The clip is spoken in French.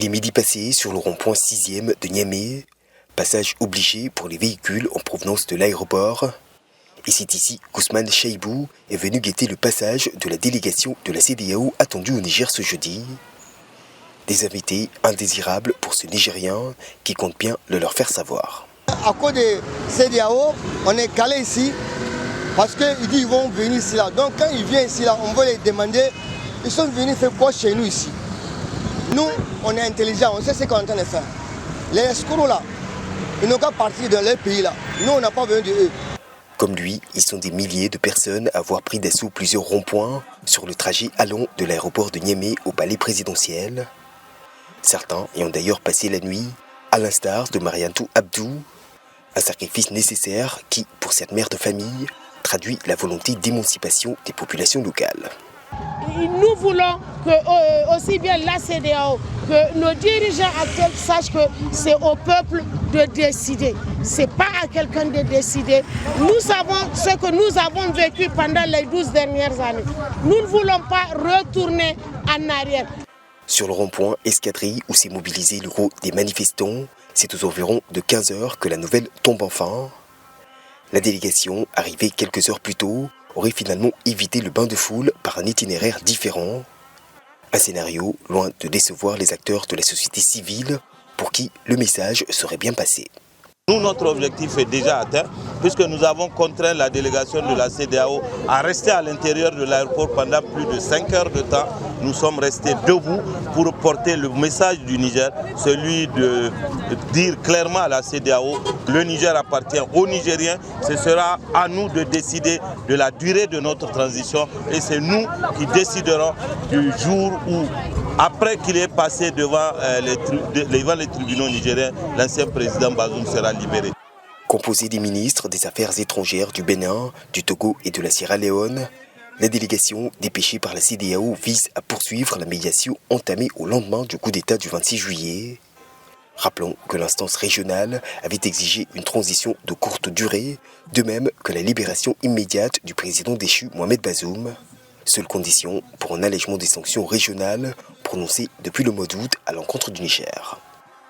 Il est midi passé sur le rond-point 6e de Niamey, passage obligé pour les véhicules en provenance de l'aéroport. Et c'est ici qu'Ousmane Chaibou est venu guetter le passage de la délégation de la CEDEAO attendue au Niger ce jeudi. Des invités indésirables pour ce Nigérien qui compte bien le leur faire savoir. À cause de CEDEAO, on est calé ici parce qu'ils disent qu'ils vont venir ici là. Donc quand ils viennent ici là, on va les demander, ils sont venus faire quoi chez nous ici? Nous, on est intelligents, on sait ce qu'on est en train de faire. Les escrocs là, ils n'ont qu'à partir de leur pays là. Nous, on n'a pas besoin d'eux. Comme lui, ils sont des milliers de personnes à avoir pris d'assaut plusieurs ronds-points sur le trajet allant de l'aéroport de Niamey au palais présidentiel. Certains ayant d'ailleurs passé la nuit, à l'instar de Mariantou Abdou, un sacrifice nécessaire qui, pour cette mère de famille, traduit la volonté d'émancipation des populations locales. Nous voulons que aussi bien la CEDEAO que nos dirigeants actuels sachent que c'est au peuple de décider. Ce n'est pas à quelqu'un de décider. Nous savons ce que nous avons vécu pendant les 12 dernières années. Nous ne voulons pas retourner en arrière. Sur le rond-point Escadrille où s'est mobilisé le gros des manifestants, c'est aux environs de 15 h que la nouvelle tombe enfin. La délégation, arrivée quelques heures plus tôt, aurait finalement évité le bain de foule par un itinéraire différent. Un scénario loin de décevoir les acteurs de la société civile pour qui le message serait bien passé. Nous, notre objectif est déjà atteint puisque nous avons contraint la délégation de la CEDEAO à rester à l'intérieur de l'aéroport pendant plus de 5 heures de temps. Nous sommes restés debout pour porter le message du Niger, celui de dire clairement à la CEDEAO que le Niger appartient aux Nigériens. Ce sera à nous de décider de la durée de notre transition et c'est nous qui déciderons du jour où, après qu'il est passé devant les tribunaux nigériens, l'ancien président Bazoum sera libéré. Composé des ministres des Affaires étrangères du Bénin, du Togo et de la Sierra Leone, la délégation dépêchée par la CEDEAO vise à poursuivre la médiation entamée au lendemain du coup d'État du 26 juillet. Rappelons que l'instance régionale avait exigé une transition de courte durée, de même que la libération immédiate du président déchu Mohamed Bazoum. Seule condition pour un allègement des sanctions régionales prononcées depuis le mois d'août à l'encontre du Niger.